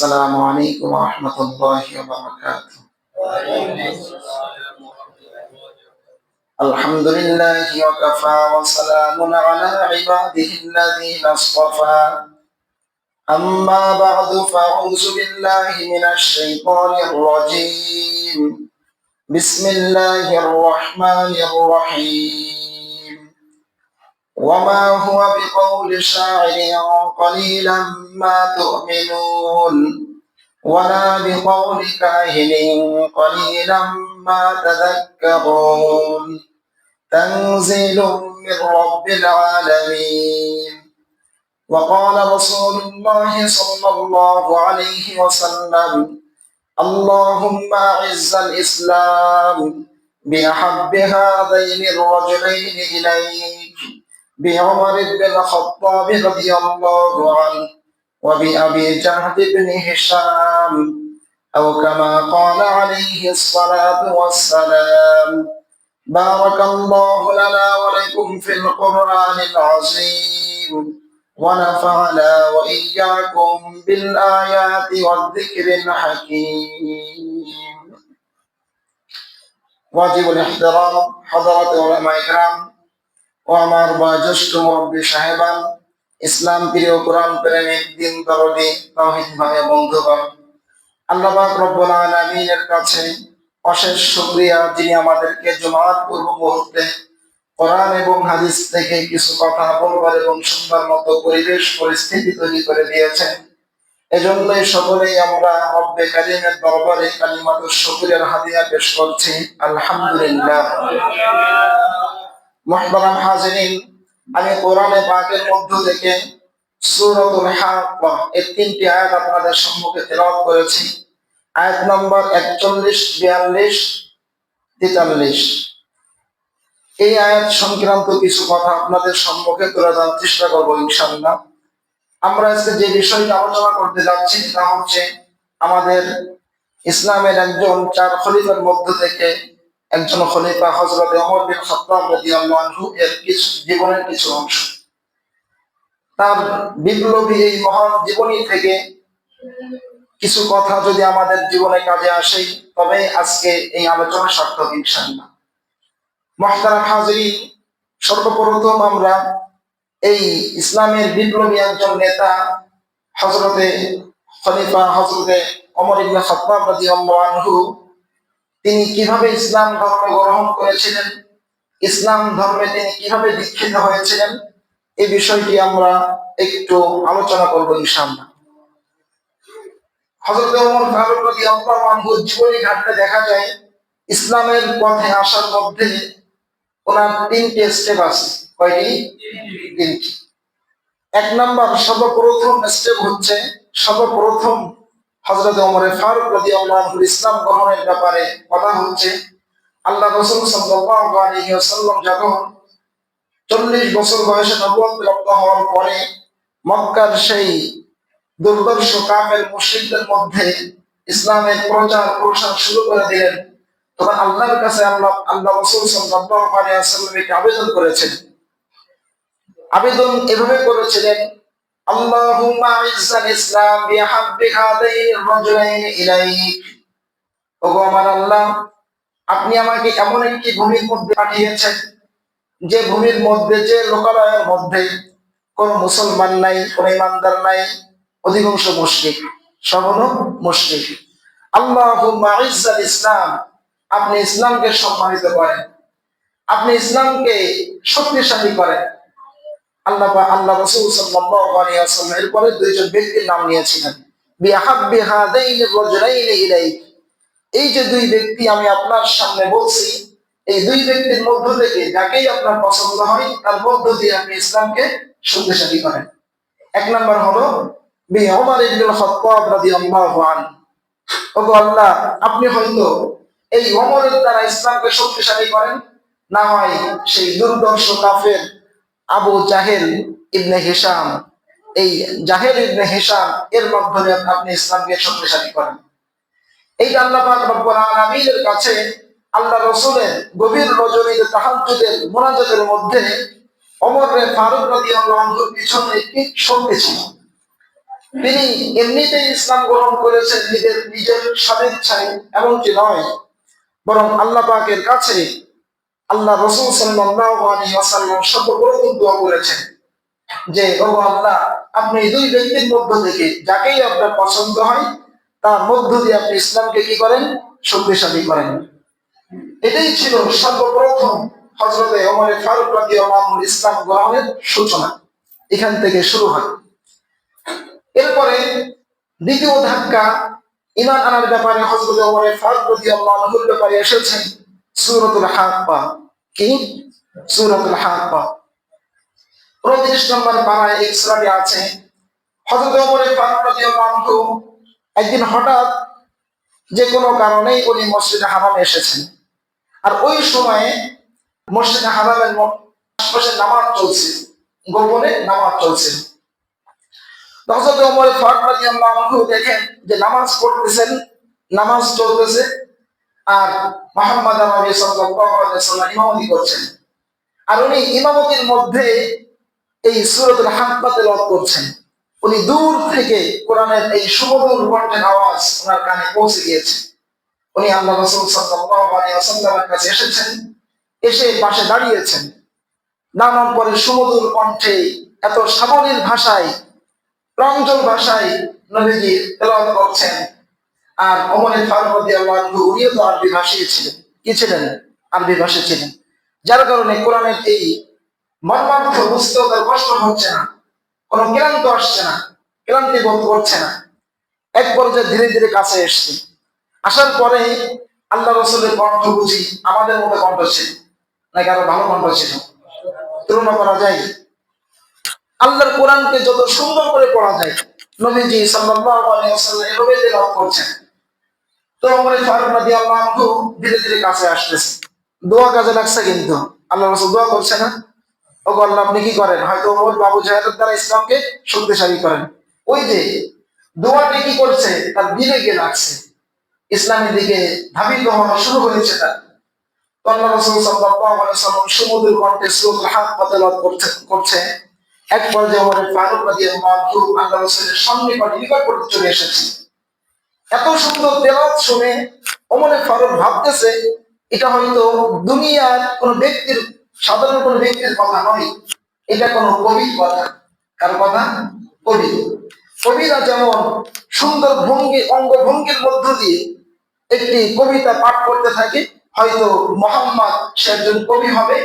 السلام عليكم ورحمة الله وبركاته. الحمد لله وكفى وسلام على عباده الذين اصطفى. أما بعد فأعوذ بالله من الشيطان الرجيم. بسم الله الرحمن الرحيم. وما هو بقول شاعر قليلا ما تؤمنون ولا بقول كاهن قليلا ما تذكرون تنزيل من رب العالمين. وقال رسول الله صلى الله عليه وسلم: اللهم أعز الإسلام بأحب هذين الرجلين إليك، بعمر بن الخطاب رضي الله عنه وبأبي جهل بن هشام، أو كما قال عليه الصلاة والسلام. بارك الله لنا ولكم في القرآن العظيم، ونفعنا وإياكم بالآيات والذكر الحكيم. واجب الاحترام حضرات علماء کرام ও আমার বয়োজ্যেষ্ঠ মুরব্বী সাহেবান, ইসলাম প্রিয়, কোরআন প্রেমিক, দিন দরদি তাওহীদ ভাই বন্ধুগণ, আল্লাহ পাক রব্বুল আলামিনের কাছে অশেষ শুকরিয়া, যিনি আমাদেরকে জুমাত পূর্ব মুহূর্তে কোরআন এবং হাদিস থেকে কিছু কথা বলবার এবং শুনবার মতো পরিবেশ পরিস্থিতি তৈরি করে দিয়েছেন। এজন্যই সকলেই আমরা রব্বে কারীমের দরবারে কালিমাতুশ শুকরিয়ার হাদিয়া পেশ করছি, আলহামদুলিল্লাহ। মুহতারাম হাজিরিন, আমি কোরআনে পাকের মধ্য থেকে সূরাতুল হাক্কা এর 3টি আয়াত আপনাদের সম্মুখে তেলাওয়াত করেছি। আয়াত নম্বর 41, 42, 43। এই আয়াত সংক্রান্ত কিছু কথা আপনাদের সম্মুখে তুলে ধরার চেষ্টা করব ইনশাআল্লাহ। আমরা আজকে যে বিষয়টা আলোচনা করতে যাচ্ছি তা হচ্ছে আমাদের ইসলামের একজন 4 খলিফার মধ্য থেকে একজন খলিফা হযরত ওমর বিন খাত্তাব রাদিয়াল্লাহু আনহু এর কিছু জীবনের কিছু অংশ। তার বিপ্লবী এই মহান জীবনী থেকে কিছু কথা যদি আমাদের জীবনে কাজে আসে, তবে আজকে এই আলোচনা সার্থক ইনশাআল্লাহ। মুহতারাম হাজিরিন, সর্বপ্রথম আমরা এই ইসলামের বিপ্লবী একজন নেতা হযরতে খলিফা হযরতে ওমর ইবনে খাত্তাব রাদিয়াল্লাহু আনহু, তিনি কিভাবে ইসলাম ধর্ম গ্রহণ করেছিলেন, ইসলাম ধর্মে তিনি কিভাবে দীক্ষিত হয়েছিলেন, এই বিষয়টি আমরা একটু আলোচনা করব ইনশাআল্লাহ। হযরত ওমর ফারুক রাদিয়াল্লাহু আনহুর জীবনী ঘাটতে দেখা যায় ইসলামের পথে আসার মধ্যে ওনার 3টি স্টেপ আছে। কয়টি? 3টি। এক নাম্বার, সর্বপ্রথম স্টেপ হচ্ছে, সর্বপ্রথম হযরত ওমর ফারুক রাদিয়াল্লাহু আনহু ইসলাম গ্রহণের ব্যাপারে কথা হচ্ছে, আল্লাহ রাসূল সাল্লাল্লাহু আলাইহি ওয়াসাল্লাম যখন 40 বছর বয়সে নবুয়ত প্রাপ্ত হওয়ার পরে মক্কার সেই দুর্দর্শ কাফের মুশরিকদের মধ্যে ইসলামের প্রচার প্রসার শুরু করে দিলেন, তখন আল্লাহর কাছে আল্লাহ রাসূল সাল্লাল্লাহু আলাইহি ওয়াসাল্লাম একটি আবেদন করেছেন। আবেদন এভাবে করেছিলেন: আল্লাহুম্মা আইজ্জাল ইসলাম বিহাব্বি হাদাইনি রাজুলাইনি ইলাইক। ওগো আমার আল্লাহ, আপনি আমাকে এমন একটি ভূমির মধ্যে পাঠিয়েছেন যে ভূমির মধ্যে, যে লোকালয়ের মধ্যে কোন মুসলমান নাই, কোন ইমানদার নাই, অধিকাংশ মুশরিক, সব হলো মুশরিক। আল্লাহুম্মা আইজ্জাল ইসলাম, আপনি ইসলামকে সম্মানিত করেন, আপনি ইসলামকে শক্তিশালী করেন। আল্লাহ রাসূল সাল্লাল্লাহু আলাইহি ওয়াসাল্লাম এরপরে 2জন ব্যক্তির নাম নিয়েছিলেন, বিহাব্বি হাদাইনি রাজুলাইনি ইলাইক। এই যে 2 ব্যক্তি আমি আপনার সামনে বলছি, এই 2 ব্যক্তির মধ্য থেকে যাকেই আপনার পছন্দ হয় তার মধ্য দিয়ে আপনি ইসলামকে শক্তিশালী করেন। এক নাম্বার হলো ওমর ইবনে খাত্তাব রাদিয়াল্লাহু আনহু। ওগো আল্লাহ, আপনি হয়তো এই ওমরের দ্বারা ইসলামকে শক্তিশালী করেন, না হয় সেই দুর্দর্শ কাফের আবু জাহেল ইবনে হিশাম, এই জাহেল ইবনে হিশাম এর মাধ্যমে আপনি ইসলামকে শক্তিশালী করেন। এই আল্লাহ পাক রব্বুল আলামিনের কাছে আল্লাহ রাসূলের গভীর রজনীতে তাহাজ্জুদের মুনাজাতের মধ্যে ওমর ফারুক রাদিয়াল্লাহু আনহুর পিছনে একটি শক্তি ছিল। তিনি এমনিতেই ইসলাম গ্রহণ করেছেন নিজের স্বেচ্ছায়, এমনটি নয়, বরং আল্লাহ পাকের কাছে আল্লাহ রাসূল সাল্লাল্লাহু আলাইহি ওয়াসাল্লাম সর্বপ্রথম দোয়া করেছেন যে ওগো আল্লাহ, আপনি দুই ব্যক্তির মধ্য থেকে যাকেই আপনার পছন্দ হয় তার মধ্য দিয়ে আপনি ইসলামকে কি করেন, শক্তিশালী করেন। এটাই ছিল সর্বপ্রথম হযরতে ওমর ফারুক রাদিয়াল্লাহু আনহু ইসলাম গ্রহণের সূচনা, এখান থেকে শুরু হয়। এরপরে দ্বিতীয় ধাক্কা ঈমান আনার ব্যাপারে হযরতে ওমর ফারুক রাদিয়াল্লাহু আনহুর ব্যাপারে এসেছে সূরাতুল হাক্কা। কি সূরাতুল হাক্কা 29 নম্বর পারায় এই সূরাটি আছে। হযরত ওমর ফারুক রাদিয়াল্লাহু আনহু একদিন হঠাৎ যে কোনো কারণেই উনি মসজিদে হারামে এসেছেন, আর ওই সময়ে মসজিদে হারামের আশপাশে নামাজ চলছে, গোপনে নামাজ চলছে। হযরত ওমর ফারুক রাদিয়াল্লাহু আনহু দেখেন যে নামাজ পড়তেছেন, নামাজ চলতেছে, আর মুহাম্মদ নবী সাল্লাল্লাহু আলাইহি ওয়াসাল্লাম ইমামতি করছেন, আর উনি ইমামতির মধ্যে এই সূরাতুল হাক্কা তেলাওয়াত করছেন। উনি দূর থেকে কোরআনের এই সুমধুর কণ্ঠের আওয়াজ ওনার কানে পৌঁছে গিয়েছে। উনি আল্লাহ রাসূল সাল্লাল্লাহু আলাইহি ওয়াসাল্লামের কাছে এসেছেন, এসে পাশে দাঁড়িয়েছেন। দাঁড়ানোর পরে সুমধুর কণ্ঠে এত সাবলীল ভাষায়, প্রাঞ্জল ভাষায় নবীজি তেলাওয়াত করছেন। আর ওমর ফারুক রাদিয়াল্লাহু আনহু উনিও তো আরবি ভাষী ছিলেন, কি ছিলেন, আরবি ভাষী ছিলেন, যার কারণে কোরআনের এই মর্মার্থ বুঝতেও তার কষ্ট হচ্ছে না, কোনো ক্লান্ত আসছে না, ক্লান্তি বোধ করছে না। এক পর্যায়ে ধীরে ধীরে কাছে এসছে, আসার পরে আল্লাহ রাসূলের কণ্ঠ বুঝি আমাদের মতো কণ্ঠ ছিল নাকি আরো ভালো কণ্ঠ ছিল, তুলনা করা যায়? আল্লাহর কোরআনকে যত সুন্দর করে পড়া যায় নবীজি সাল্লাল্লাহু আলাইহি ওয়াসাল্লাম এভাবে তেলাওয়াত করছেন। তো ওমর ফারুক রাদিয়াল্লাহু আনহু ধীরে ধীরে কাছে আসতেছে। দোয়া কাজে লাগছে, কিন্তু আল্লাহ রাসূল দোয়া করছে না, ওগো আল্লাহ আপনি কি করেন, হয়তো ওমর বাবু জাহেদের দ্বারা ইসলামকে শক্তিশালী করেন। ওই যে দোয়াটি কি করছে, তার দিলে গিয়ে লাগছে, ইসলামের দিকে ধাবিত হওয়া শুরু হয়েছে তার। তো আল্লাহ রাসূল সাল্লাল্লাহু আলাইহি ওয়াসাল্লাম সুমধুর কণ্ঠে সূরাতুল হাক্কা তেলাওয়াত করছে। এক পর্যায়ে ওমর ফারুক রাদিয়াল্লাহু আনহু আল্লাহ রাসূলের নিকট পর্যন্ত চলে এসেছে। এত সুন্দর তেলাওয়াত শুনে ওমর ফারুক ভাবতেছে এটা হয়তো দুনিয়ার কোন ব্যক্তির, সাধারণ কোন ব্যক্তির কথা নয়, এটা কোন কবির কথা। কার কথা? কবি। কবিরা যেমন সুন্দর অঙ্গভঙ্গির মধ্য দিয়ে একটি কবিতা পাঠ করতে থাকে, হয়তো মুহাম্মদ সে একজন কবি হবে,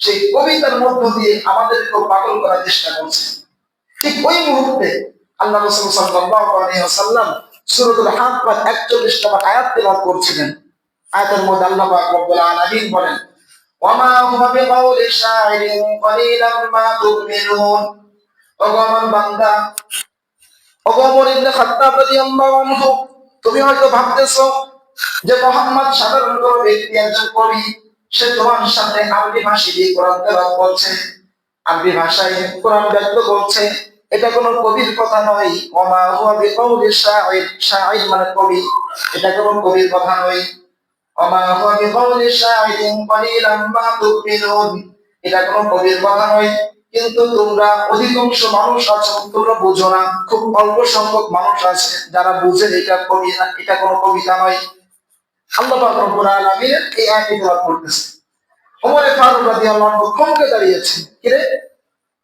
সেই কবিতার মধ্য দিয়ে আমাদেরকেও পাগল করার চেষ্টা করছে। ঠিক ওই মুহূর্তে আল্লাহ রাসূল সাল্লাল্লাহু আলাইহি ওয়াসাল্লাম সূরাতুল হাক্কা 41 নম্বর আয়াত তেলাওয়াত করছিলেন। আয়াতের মধ্যে আল্লাহ পাক রব্বুল আলামিন বলেন, ওয়ামা হুয়া বিকাউলি শাইরিন ক্বালিলাম মা তুমিনুন। ওগো আমার বান্দা, ওগো ওমর ইবনে খাত্তাব রাদিয়াল্লাহু আনহু, তুমি হয়তো ভাবতেছো যে মুহাম্মদ সাধারণ কোনো ব্যক্তি, একজন কবি, সে তোমার সামনে আরবি ভাষী দিয়ে কোরআন তেলাওয়াত করছে, আরবি ভাষায় কোরআন ব্যক্ত করছে, এটা কোনো কবির কথা নয়। ওমা হুয়া বিকাউলি শাইর, শাইর মানে কবি, এটা কোনো কবির কথা নয়। ওমা হুয়া বিকাউলি শাইরিন ক্বালিলাম মা তুমিনুন, এটা কোনো কবির কথা নয়। কিন্তু তোমরা অধিকাংশ মানুষ আছো, তোমরা বুঝো না, খুব অল্প সংখ্যক মানুষ আছে যারা বুঝে এটা কবি না, এটা কোনো কবিতা নয়। আল্লাহ পাক রব্বুল আলামিন এই আয়াতটি তেলাওয়াত করতেছে। ওমর ফারুক রাদিয়াল্লাহু আনহু থমকে দাঁড়িয়েছে, কিরে,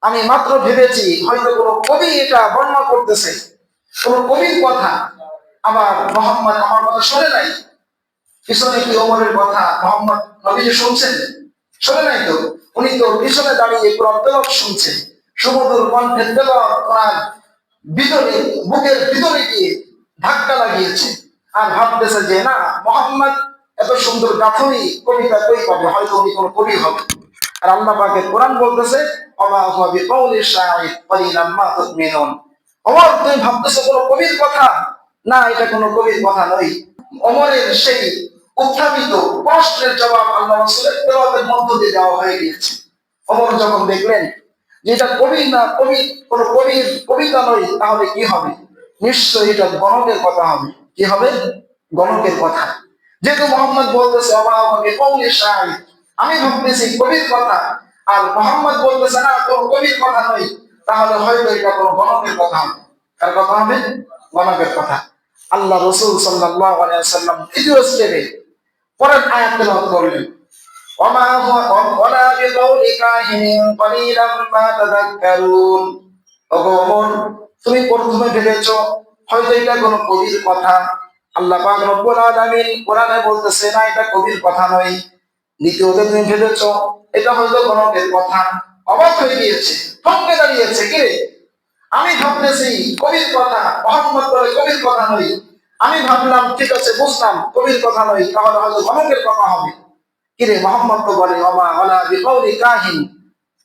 আমি মাত্র ভেবেছি হয়তো কোনো কবি এটা বর্ণনা করতেছে, কোনো কবির কথা, আবার মুহাম্মদ আমার কথা শুনে নাই। পিছনে কি ওমরের কথা মুহাম্মদ নবীজি শুনছেন? শুনে নাই তো, উনি তো পিছনে দাঁড়িয়ে কোরআন তেলাওয়াত শুনছে, সুমধুর কণ্ঠে তেলাওয়াত করার ভিতরে, বুকের ভিতরে গিয়ে ধাক্কা লাগিয়েছে, আর ভাবতেছে যে না, মুহাম্মদ এত সুন্দর গাঁথনি কবিতা কই পাবে, হয়তো উনি কোনো কবি হবে। আর আল্লাহ পাকের কোরআন বলতেছে, ওমা হুয়া বিকাউলি শাইর ক্বালিলাম মা তুমিনুন। ওমর, তুমি ভাবতেছো কোনো কবির কথা, না, এটা কোনো কবির কথা নয়। ওমরের সেই উত্থাপিত প্রশ্নের জবাব আল্লাহ রাসূলের তেলাওয়াতের মধ্য দিয়ে দেওয়া হয়ে গিয়েছে। ওমর যখন দেখলেন যে এটা কবি না, কোনো কবির কবিতা নয়, তাহলে কি হবে? নিশ্চয়ই এটা গণকের কথা হবে। কি হবে? গণকের কথা। যেহেতু মুহাম্মদ বলতেছে ওমা হুয়া বিকাউলি শাইর, আমি ভাবতেছি কবির কথা, আর মুহাম্মদ বলতেছে না, কোনো কবির কথা নয়, তাহলে হয়তো এটা কোনো গণকের কথা হবে। কার কথা হবে? গণকের কথা। আল্লাহ রাসূল সাল্লাল্লাহু আলাইহি ওয়াসাল্লাম দ্বিতীয় স্টেপে পরের আয়াত তেলাওয়াত করলেন, ওমা হুয়া ওয়ালা বিকাউলি কাহিনিন কলিলাম মা তাযাক্কারুন। ওগো ওমর, তুমি প্রথমে ভেবেছো হয়তো এটা কোনো কবির কথা। আল্লাহ পাক রব্বুল আলামিন কোরআনে বলতেছে না, এটা কবির কথা নয়। দ্বিতীয়ত তুমি ভেবেছো এটা হয়তো গণকের কথা। অবাক হয়ে গিয়েছে, থমকে দাঁড়িয়েছে, কি রে, আমি ভাবতেছি কবির কথা, মোহাম্মদ বলে কবির কথা নয়। আমি ভাবলাম ঠিক আছে, বুঝলাম কবির কথা নয়, তাহলে হয়তো গণকের কথা হবে। কিরে, মোহাম্মদ তো বলে ওমা ওয়ালা বিকাউলি কাহিন,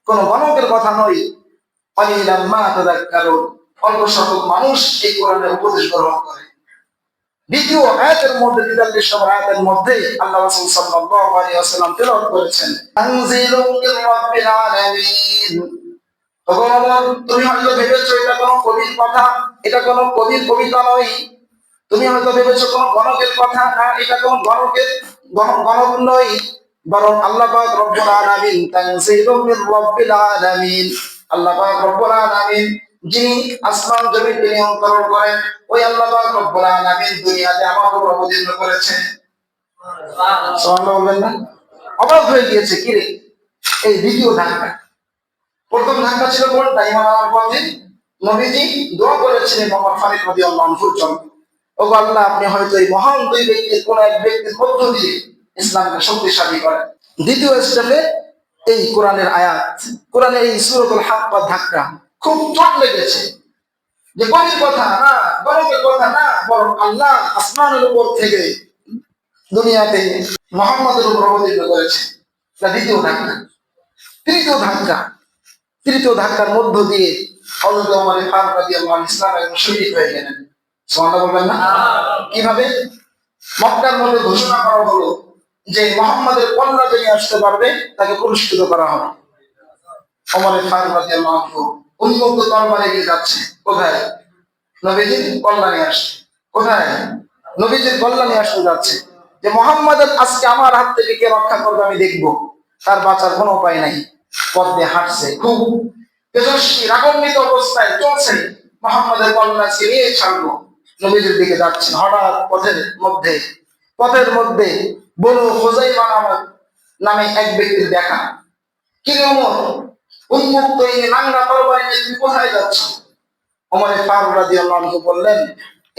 কোন গণকের কথা নয়। কলিলাম মা তাযাক্কারুন, অল্প সংখ্যক মানুষ এই কোরআনের উপদেশ গ্রহণ করে। দ্বিতীয় আয়াতের মধ্যে ৪৩ নম্বর আয়াতের মধ্যে আল্লাহ রাসূল সাল্লাল্লাহু আলাইহি ওয়াসাল্লাম তেলাওয়াত করেছেন, তানজিলুম মির রাব্বিল আলামিন। ওমর, তুমি হয়তো ভেবেছো এটা কোনো কবির কথা, এটা কোনো কবির কবিতা নয়। তুমি হয়তো ভেবেছো কোনো গণকের কথা, না, এটা কোনো গণক নয়, বরং আল্লাহ পাক রব্বুল আলামিন, তানজিলুম মির রাব্বিল আলামিন। আল্লাহ পাক রব্বুল আলামিন যিনি আসমান জমিনকে নিয়ন্ত্রণ করেন, ওই আল্লাহ পাক রব্বুল আলামিন দুনিয়াতে আমার উপর অবতীর্ণ করেছেন। সুবহানাল্লাহ বলবেন না? অবাক হয়ে গিয়েছে, কি রে, এই দ্বিতীয় ধাক্কা। প্রথম ধাক্কা ছিল কোনটা? ঈমান আনার পথে নবীজি দোয়া করেছিলেন ওমর ফারুক রাদিয়াল্লাহু আনহুর জন্য, ওগো আল্লাহ, আপনি হয়তো এই মহান দুই ব্যক্তির কোন এক ব্যক্তির মধ্য দিয়ে ইসলামকে শক্তিশালী করেন। দ্বিতীয় স্টেপে এই কোরআনের আয়াত, কোরআনের এই সূরাতুল হাক্কার ধাক্কা খুব চোট লেগেছে, যে কবির কথা না, গণকের কথা না, বরং আল্লাহ আসমানের উপর থেকে দুনিয়াতে মুহাম্মদের উপর অবতীর্ণ করেছে। এটা দ্বিতীয় ধাক্কা। তৃতীয় ধাক্কা, তৃতীয় ধাক্কার মধ্য দিয়ে হযরত ওমর ফারুক রাদিয়াল্লাহু আনহু ইসলামের শহীদ হয়ে গেলেন। সুবহানাল্লাহ বলবেন না? কিভাবে? মক্কার মধ্যে ঘোষণা করা হলো যে মুহাম্মাদের কল্লা যিনি আসতে পারবে তাকে পুরস্কৃত করা হবে। ওমর ফারুক রাদিয়াল্লাহু আনহু উন্মুক্ত তরবারি নিয়ে যাচ্ছে। কোথায়? নবীজির কল্লা নিয়ে আসছে। কোথায়? নবীজির কল্লা নিয়ে আসতে যাচ্ছে, যে মুহাম্মাদের আজকে আমার হাত থেকে কে রক্ষা করবে আমি দেখব। তার বাঁচার কোনো উপায় নাই। পথ দিয়ে হাঁটছে, খুব তেজস্বী রাগান্বিত অবস্থায় চলছে, মুহাম্মাদের কল্লা ছিনিয়ে ছাড়বো, নবীজির দিকে যাচ্ছেন। হঠাৎ পথের মধ্যে বনু খুযাইমা নামে এক ব্যক্তির দেখা। কি রে ওমর, উন্মুক্ত এই নাঙ্গা তরবারি নিয়ে তুমি কোথায় যাচ্ছ? ওমর ফারুক রাদিয়াল্লাহু আনহু বললেন,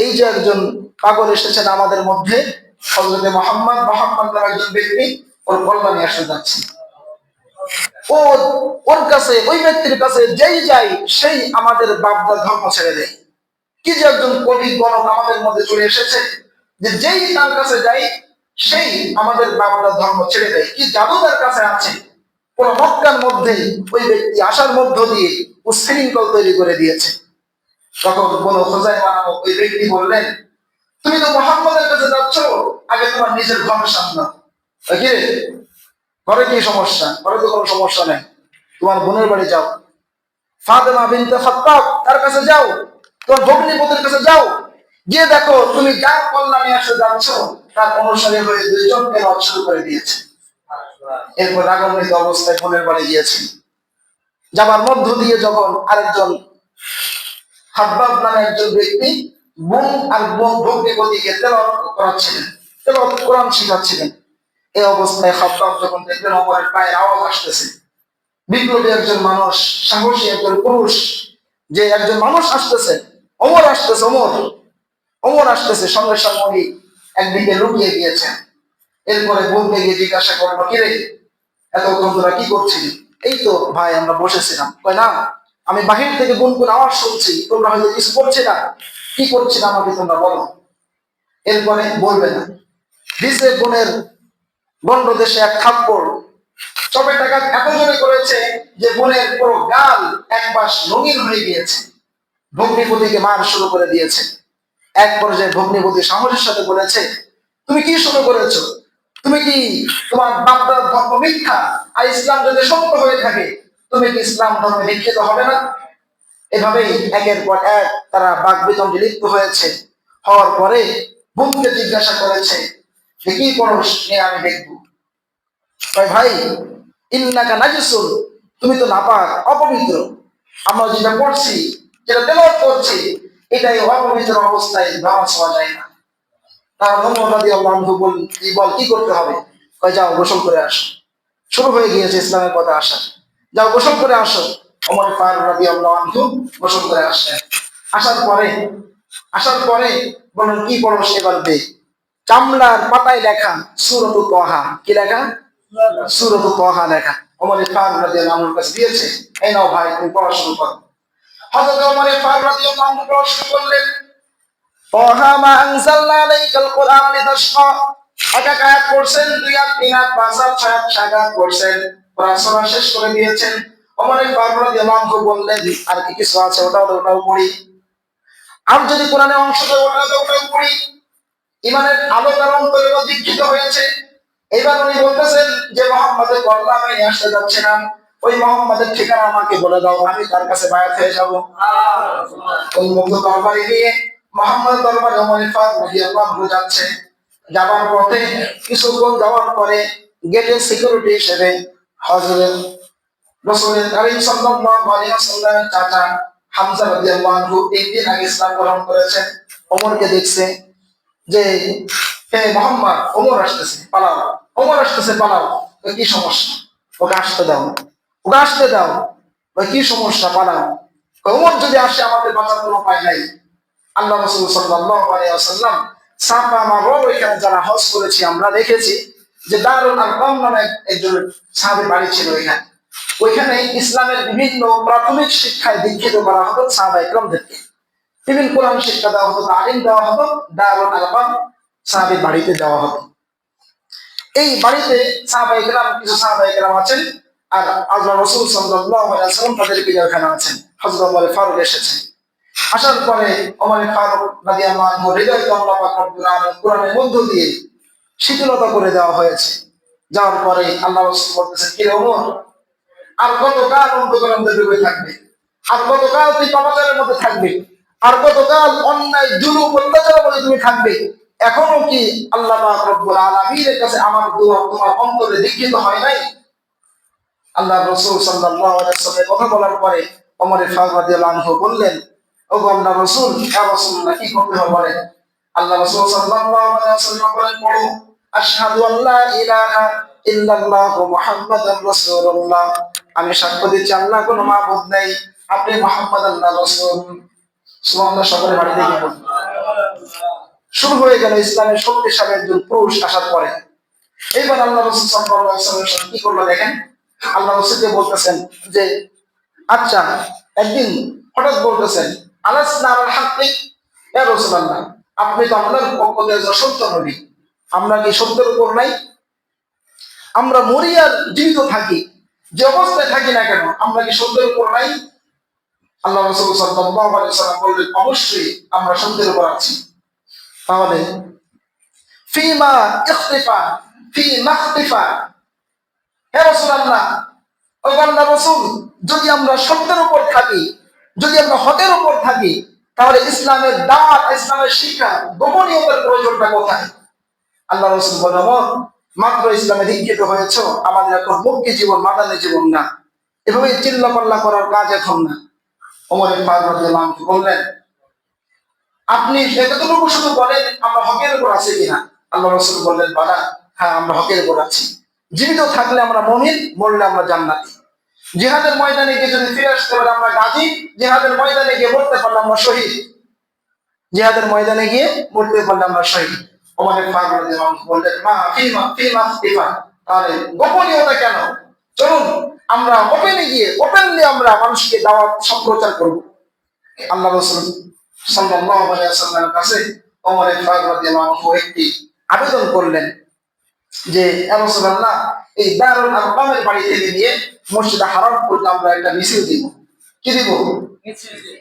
এই যে একজন পাগল এসেছেন আমাদের মধ্যে, হযরত মুহাম্মদ নামের একজন ব্যক্তি, ওর কল্লা নিয়ে আসতে যাচ্ছে। ও ওর কাছে, ওই ব্যক্তির কাছে যেই যায় সেই আমাদের বাপদার ধর্ম ছেড়ে দেয়। কি যে একজন কবি গণক আমাদের মধ্যে চলে এসেছে, যে যেই তার কাছে যাই সেই আমাদের বাপদার ধর্ম ছেড়ে দেয়। কি জাদু তার কাছে আছে! কোন মক্কার মধ্যে ওই ব্যক্তি আসার মধ্য দিয়ে উচ্ছৃঙ্খল তৈরি করে দিয়েছে। তখন বনু খুযাইমা নামক ওই ব্যক্তি বললেন, তুমি তো মুহাম্মাদের কাছে যাচ্ছ, আগে তোমার নিজের ঘর সামলাও। কি রে, ঘরে কি সমস্যা? ঘরে তো কোনো সমস্যা নেই, তোমার বোনের বাড়ি যাও, ফাতেমা বিনতে খাত্তাব তার কাছে যাও, তোমার ভগ্নিপতির কাছে যাও, গিয়ে দেখো তুমি যার কল্যাণ নিয়ে আসতে যাচ্ছ তার অনুসারী হয়ে দুইজনকে রদ শুরু করে দিয়েছে। এরপর রাগান্বিত অবস্থায় বোনের বাড়ি গিয়েছেন। যাবার মধ্য দিয়ে যখন আরেকজন হাব্বাব নামে একজন ব্যক্তি বোন আর ভগ্নিপতিকে তেলাওয়াত করাচ্ছিলেন, তেলাওয়াত কোরআন শিখাচ্ছিলেন। এই অবস্থায় খাব্বাব যখন দেখলেন ওমরের পায়ের আওয়াজ আসতেছে, বিপ্লবী একজন মানুষ, সাহসী একজন পুরুষ, যে একজন মানুষ আসতেছে, ওমর আসতেছে, ওমর আসতেছে, সঙ্গে সঙ্গে একদিকে লুকিয়ে গিয়েছেন। এরপরে বোনকে গিয়ে জিজ্ঞাসা করলো, কিরে, এতক্ষণ তোরা কি করছিলি? এই তো ভাই আমরা বসেছিলাম। কয় না, আমি বাহির থেকে গুনগুন আওয়াজ শুনছি, তোমরা হয়তো কিছু করছি না, কি করছি না আমাকে তোমরা বলো। এরপরে বলবে না, দিছে বোনের গন্ড দেশে এক থাপ্পড়, চপে টাকা এত জোরে করেছে যে বোনের পুরো গাল এক পাশ রঙিন হয়ে গিয়েছে। ভগ্নিপতিকে মার শুরু করে দিয়েছে। এক পর্যায়ে ভগ্নিপতি সাহসের সাথে বলেছে, তুমি কি শুরু করেছো? তুমি কি, তোমার বাপদার ধর্ম মিথ্যা, আর ইসলাম যদি সত্য হয়ে থাকে তুমি কি ইসলাম ধর্মে দীক্ষিত হবে না? এভাবেই একের পর এক তারা বাকবিতণ্ডে লিপ্ত হয়েছে। হওয়ার পরে বোনকে জিজ্ঞাসা করেছে যে কি করস, নিয়ে আমি দেখবো। ভাই, ইন্নাকা নাজিসুন, তুমি তো নাপাক, অপবিত্র। আমরা যেটা পড়ছি, যেটা তেলাওয়াত করছি, এটাই অপবিত্র অবস্থায় নামাজ পড়া যায় না। তার ওমর রাদিয়াল্লাহু আনহু কি করতে হবে? কয় যাও গোসল করে আসো। শুরু হয়ে গিয়েছে ইসলামের পথে আসা, যাও গোসল করে আসো। ওমর ফারুক রাদিয়াল্লাহু আনহু গোসল করে আসলেন। আসার পরে বলেন কি পড়ো সেবার বে চামড়ার পাতায় লেখা সূরাতুত তাহা। কি লেখা? সূরাতুত তাহা লেখা। ওমর ফারুক রাদিয়াল্লাহু আনহুর কাছে দিয়েছে, এই নাও ভাই তুমি পড়া শুরু করো। হযরত ওমর ফারুক রাদিয়াল্লাহু আনহু পড়া শুরু করলেন। তাহা মা আনজালনা আলাইকাল কুরআন লিতাশকা। এক এক আয়াত পড়ছেন, দুই আয়াত, তিন আয়াত, পাঁচ আয়াত, ছয় আয়াত, সাত আয়াত পড়ছেন, পড়াশোনা শেষ করে দিয়েছেন। ওমর ফারুক রাদিয়াল্লাহু আনহু বললেন, আর কি কিছু আছে ওটাও পড়ি। আর যদি কোরআনের অংশ ওটাও পড়ি। ইমানের আলো তার অন্তরে দীক্ষিত হয়েছে। এবার উনি বলতেছেন যে মুহাম্মাদের গল্লা আমি নিয়ে আসতে যাচ্ছি না, ওই মুহাম্মাদের ঠিকানা আমাকে বলে দাও, আমি তার কাছে বায়াত হয়ে যাব। ওই মুগ্ধ তরবারি নিয়ে মুহাম্মাদের দরবারে ওমর ফারুক রাদিয়াল্লাহু আনহু যাচ্ছে। যাবার পথে কিছুক্ষণ যাওয়ার পরে গেটের সিকিউরিটি হিসেবে হযরত রাসূলুল্লাহ কারীম সাল্লাল্লাহু আলাইহি ওয়াসাল্লামের চাচা হামজা রাদিয়াল্লাহু আনহু 3 দিন আগে ইসলাম গ্রহণ করেছেন। ওমরকে দেখছে যে হে মুহাম্মদ, ওমর আসতেছে পালাও, ওমর আসতেছে পালাও। কি সমস্যা? ওকে আসতে দাও, ওকে আসতে দাও। কি সমস্যা? পালাও। ওমর যদি আসে আমাদের বাঁচার কোনো উপায় নাই। আল্লাহ রাসূল সাল্লাল্লাহু আলাইহি ওয়াসাল্লাম সাফা মারওয়া ওইখানে যারা হজ করেছি আমরা দেখেছি যে দারুল আরকাম নামে একজন সাহাবীর বাড়ি ছিল এখানে। ওইখানে ইসলামের বিভিন্ন প্রাথমিক শিক্ষায় দীক্ষিত করা হতো সাহাবায়ে কেরামদেরকে। বিভিন্ন কোরআন শিক্ষা দেওয়া হতো, তালিম দেওয়া হতো, দারুল আরকাম সাহাবীর বাড়িতে দেওয়া হতো। এই বাড়িতে কিছু সাহাবায়ে কেরাম আছেন, আর আল্লাহ রাসূল সাল্লাল্লাহু আলাইহি ওয়াসাল্লাম তাদেরকে ওখানে আছেন। হযরত ওমর ফারুক এসেছেন। আসার পরে ওমর ফারুক রাদিয়াল্লাহু আনহু হৃদয়কে আল্লাহ পাক রব্বুল আলামিন কোরআনের মধ্য দিয়ে শীতলতা করে দেওয়া হয়েছে। যাওয়ার পরে আল্লাহ রাসূল বলতেছেন, কি ওমর, আর কতকাল অন্ধকারের মধ্যে ডুবে থাকবে? আর কতকাল তুই পাপাচারের মধ্যে থাকবে? আর কতকাল অন্যায় জুলুম অত্যাচারের মধ্যে তুমি থাকবে? এখনো কি আল্লাহ পাক রব্বুল আলামিনের কাছে আমার দোয়া তোমার অন্তরে দীক্ষিত হয় নাই? আল্লাহ রাসূল সাল্লাল্লাহু আলাইহি ওয়াসাল্লাম কথা বলার পরে ওমর ফারুক রাদিয়াল্লাহু আনহু বললেন, ওগো আল্লাহ রাসূল, ইয়া রাসূলুল্লাহ, কি করতে হবে বলেন? আল্লাহ রাসূল সাল্লাল্লাহু আলাইহি ওয়াসাল্লাম বলেন, পড়ো আশহাদু আল্লা ইলাহা ইল্লাল্লাহ মুহাম্মাদুর রাসূলুল্লাহ। আমি সাক্ষ্য দিচ্ছি আল্লাহ কোনো মাবুদ নেই, আপনি মুহাম্মদ আল্লাহর রাসূল। সুবহানাল্লাহ। সকলে বাড়ি থেকে বলুন। শুরু হয়ে গেল ইসলামের শক্তিশালী একজন পুরুষ আসার পরে। এইবার আল্লাহ রাসূল সাল্লাল্লাহু আলাইহি ওয়াসাল্লাম কি করলো দেখেন। আল্লাহ রাসূলকে বলতেছেন যে আচ্ছা, একদিন হঠাৎ বলতেছেন, আলাসনা আলাল হাক্কি ইয়া রাসূলুল্লাহ, আপনি তো আল্লাহর পক্ষ থেকে সত্য নবী, আমরা কি সত্যের উপর নাই? আমরা মরি আর জীবিত থাকি, যে অবস্থায় থাকি না কেন, আমরা কি সত্যের উপর নাই? আল্লাহ রাসূল সাল্লাল্লাহু আলাইহি ওয়াসাল্লাম বললেন, অবশ্যই আমরা সত্যের উপর আছি। তাহলে ফিমা ইখতিফা ফিমা ইখতিফা, হে রাসূলুল্লাহ, ও আল্লাহ রাসূল, যদি আমরা সত্যের উপর থাকি, যদি আমরা হকের উপর থাকি, তাহলে ইসলামের দাওয়াত, ইসলামের শিক্ষা, গোপনীয়তার প্রয়োজনটা কোথায়? আল্লাহ রাসূল বলেন, মাত্র ইসলামে দীক্ষিত হয়েছে, আমাদের এখন মুক্তি জীবন, মাদানী জীবন না, এভাবে চিল্লাপাল্লা করার কাজ এখন না। ওমর ফারুক রাদিয়াল্লাহু আনহু বললেন, আপনি এতটুকু শুধু বলেন আমরা হকের উপর আছি কিনা। আল্লাহ রাসূল বললেন, বাবা, হ্যাঁ আমরা হকের উপর আছি। জীবিত থাকলে আমরা মুমিন, মরলে আমরা জান্নাতি। জিহাদের ময়দানে গিয়ে যদি ফিরে আসতে পারি আমরা গাজী, জিহাদের ময়দানে গিয়ে মরতে পারলে আমরা শহীদ। জিহাদের ময়দানে গিয়ে মরতে পারলে আমরা শহীদ। ওমর ফারুক রাদিয়াল্লাহু আনহু বললেন, ফিমা ইখতিফা, তাহলে গোপনীয়তা কেন? চলুন আমরা ওপেনলি আমরা মানুষকে দাওয়াত সম্প্রচার করব। আল্লাহ রাসূল সাল্লাল্লাহু আলাইহি ওয়াসাল্লামের কাছে ওমর ফারুক রাদিয়াল্লাহু আনহু একটি আবেদন করলেন যে, ইয়া রাসূলুল্লাহ, এই দারুল আরকামের বাড়ি থেকে নিয়ে মসজিদ হারাম পর্যন্ত আমরা একটা মিছিল দিব। কি দিব?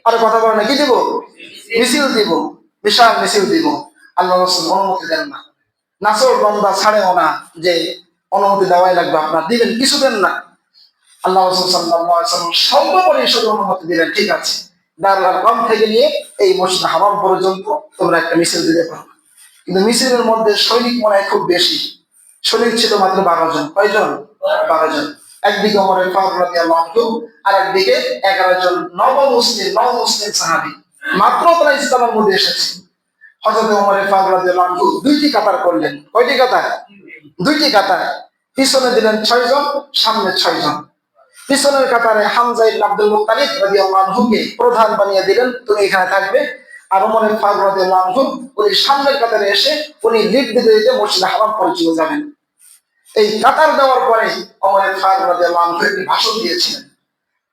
আরে কথা বলেন না, কি দিব? মিছিল দিব, বিশাল মিছিল দিব। আল্লাহ রাসূল অনুমতি দেন না, নাসর বান্দা ছাড়েও না যে অনুমতি দেওয়াই লাগবে, আপনার দিবেন, কিছু দেন না। আল্লাহ রাসূল সাল্লাল্লাহু আলাইহি ওয়াসাল্লাম সর্বোপরি শুধু অনুমতি দিলেন, ঠিক আছে, দারুল আরকাম থেকে নিয়ে এই মসজিদ হারাম পর্যন্ত তোমরা একটা মিছিল দিতে পারো। কিন্তু মিছিলের মধ্যে সৈনিক মনে হয় খুব বেশি। সৈনিক ছিল মাত্র 12 জন। কয়জন? 12 জন। একদিকে ওমর ফারুক রাদিয়াল্লাহু আনহু, আর একদিকে 11 জন নব মুসলিম সাহাবী। মাত্র তারা ইসলামের মধ্যে এসেছে। হযরত ওমর ফারুক রাদিয়াল্লাহু আনহু দুইটি কাতার করলেন। কয়টি কাতার? দুইটি কাতার। পিছনে দিলেন 6 জন, সামনে 6 জন। পিছনের কাতারে হামজা ইবনে আব্দুল মুত্তালিব রাদিয়াল্লাহু আনহুকে প্রধান বানিয়ে দিলেন, তুমি এখানে থাকবে। আর ওমর ফারুক রাদিয়াল্লাহু আনহু উনি সামনের কাতারে এসে উনি লিড দিতে দিতে মসজিদে হারাম পৌঁছে যাবেন। এই কাতার দেওয়ার পরে ওমর ফারুক রাদিয়াল্লাহু আনহু একটি ভাষণ দিয়েছিলেন।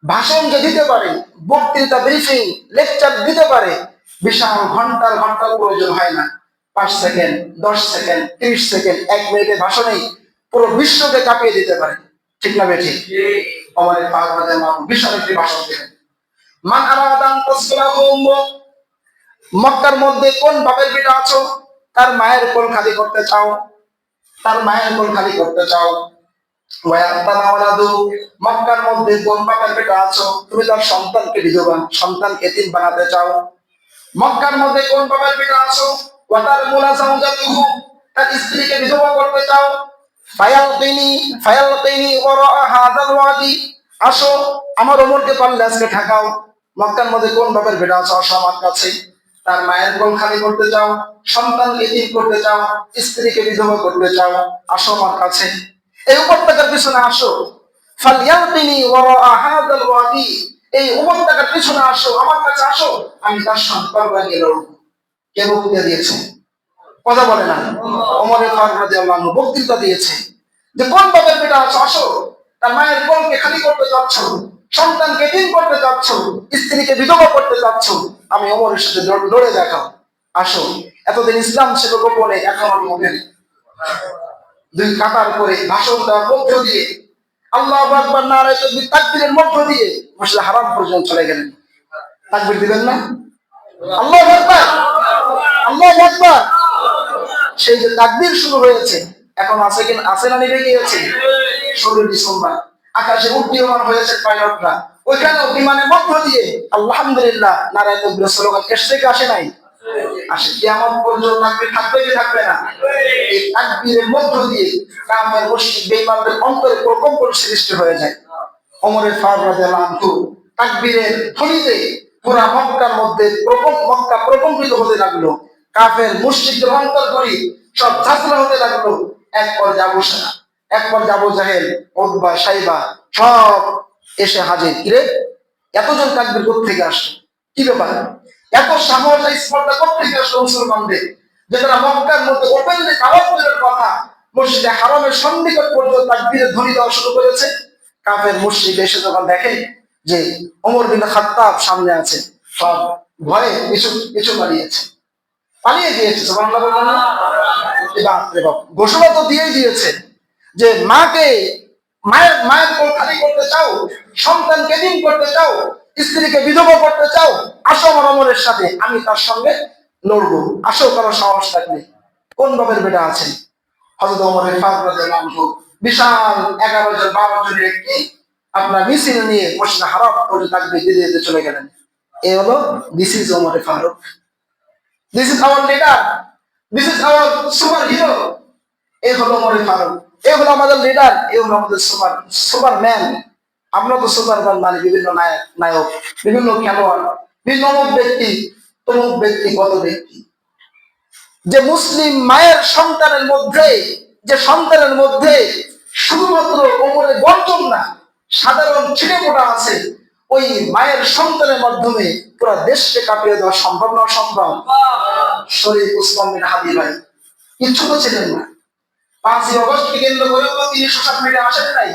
ভাষণ যে দিতে পারে, বক্তৃতা, ব্রিফিং, লেকচার দিতে পারে, বিশাল ঘন্টার ঘন্টার প্রয়োজন হয় না। 5 সেকেন্ড, 10 সেকেন্ড, 30 সেকেন্ড, 1 মিনিটের ভাষণেই পুরো বিশ্বকে কাঁপিয়ে দিতে পারে। ঠিক না বেঠিক? ওমর ফারুক রাদিয়াল্লাহু আনহু বিশাল একটি ভাষণ দিলেন। মান আরাদান তাসলাহু মক্কার মধ্যে কোন বাপের বেটা আছো তার মায়ের কোল খালি করতে চাও? তার মায়ের কোল খালি করতে চাও? মক্কার মধ্যে কোন বাপের বেটা আছো তুমি তার সন্তানকে বিধবা, সন্তানকে এতিম বানাতে চাও? মক্কার মধ্যে কোন বাপের বেটা আছো ওয়াতার মুলা জাওজাতুহু তার স্ত্রীকে বিধবা করতে চাও? ফায়ালকিনি ওয়ারা হাযাল ওয়াদি আসো আমার ওমরকে পারলে আজকে ঠাকাও। মক্কার মধ্যে কোন বাপের বেটা আছো আসো আমার কাছে। তার মায়ের কোল খালি করতে চাও, সন্তানকে এতিম করতে চাও, স্ত্রীকে বিধবা করতে চাও, আসো আমার কাছে। এই উপত্যকার পিছনে আসো। ফালইয়ালকিনি ওয়ারা হাযাল ওয়াদি এই উপত্যকার পিছনে আসো, আমার কাছে আসো, আমি তার সন্তান বানিয়ে লড়ব। কে বক্তৃতা দিয়েছে? কথা বলে না। ওমর ফারুক রাদিয়াল্লাহু আনহু বক্তৃতা দিয়েছে যে কোন বাপের বেটা আছো আসো, তার মায়ের কোলকে খালি করতে চাচ্ছ, সন্তানকে এতিম করতে চাচ্ছ, স্ত্রীকে বিধবা করতে চাচ্ছ, আমি ওমরের সাথে লড়ে দেখাও, আসো। এতদিন ইসলাম ছিল গোপনে, এখন আমি ওপেন। দুই কাতার করে ভাষণ দেওয়ার মধ্য দিয়ে, আল্লাহু আকবার নারায়ে তাকবীর তাকবীরের মধ্য দিয়ে মসজিদে হারাম পর্যন্ত চলে গেলেন। তাকবীর দিবেন না? আল্লাহু আকবার, আল্লাহু আকবার। সেই যে তাকবীর শুরু হয়েছে, এখন আছে কি আছে না নিভে গিয়েছে? 16 ডিসেম্বর আকাশে উড্ডীয়মান হয়েছে পাইলটরা, ওইখানেও বিমানের মধ্য দিয়ে আলহামদুলিল্লাহ নারায়ে তাকবীর স্লোগান এসছে কি আসে নাই? আসে। কিয়ামত পর্যন্ত তাকবীর থাকবে কি থাকবে না? এই তাকবীরের মধ্য দিয়ে কাফের মুশরিক বেঈমানদের অন্তরে প্রকম্পন সৃষ্টি হয়ে যায়। ওমর ফারুক রাদিয়াল্লাহু আনহু তাকবীরের ধ্বনিতে পুরা মক্কার মধ্যে মক্কা প্রকম্পিত হতে লাগলো। কাফের মুশরিকদের অন্তর করি সব ঝাঁঝরা হতে লাগলো। এক পর আবু জাহেল, উতবা, শাইবা সব এসে হাজির। কিরে এতজন তাকবীর কোথা থেকে আসলো? কি ব্যাপার? এত সাহস স্পর্ধা কোথা থেকে আসলো মুসলমানদের যে তারা মক্কার মধ্যে ওপেনলি তাওয়াক্কুলের কথা মসজিদে হারামের সন্নিকট পর্যন্ত তাকবীরের ধ্বনি দেওয়া শুরু করেছে। কাফের মুশরিক এসে যখন দেখে যে ওমর বিন খাত্তাব সামনে আছে, সব ভয়ে পিছু পালিয়ে গিয়েছে। সুবহানাল্লাহ বলবেন না? বাপরে বাপ, ঘোষণা তো দিয়ে দিয়েছে যে মায়ের কোল খালি করতে চাও, সন্তানকে এতিম করতে চাও, স্ত্রীকে বিধবা করতে চাও, আসো আমার ওমরের সাথে, আমি তার সঙ্গে লড়বো, আসো, কারো সাহস থাকলে। কোন বাপের বেটা আছে? হযরত ওমর ফারুক রাদিয়াল্লাহু আনহু বিশাল 11 জন 12 জনের একটি আপনার মিছিল নিয়ে মসজিদে হারাম পর্যন্ত তাকবীর দিতে দিতে চলে গেলেন। এই হলো this is Omar Faruk, this is our leader, this is our super hero. এই হলো ওমর ফারুক, এই হলো আমাদের লিডার, এই হলো আমাদের সুপারম্যান। আমরা তো সুপারম্যান মানে বিভিন্ন নায়ক, বিভিন্ন খেলোয়াড়, বিভিন্ন অমুক ব্যক্তি, তমুক ব্যক্তি, কত ব্যক্তি। যে মুসলিম মায়ের সন্তানের মধ্যে, যে সন্তানের মধ্যে শুধুমাত্র ওমরের বর্জন না, সাধারণ ছিটেফোঁটা আছে, ওই মায়ের সন্তানের মাধ্যমে পুরো দেশকে কাঁপিয়ে দেওয়া সম্ভব না? অসম্ভব। শরীফ উসমান বিন হাদি ভাই কিচ্ছু তো ছিলেন না। 5ই আগস্টকে কেন্দ্র করেও তো তিনি সোশ্যাল মিডিয়া আসেন নাই,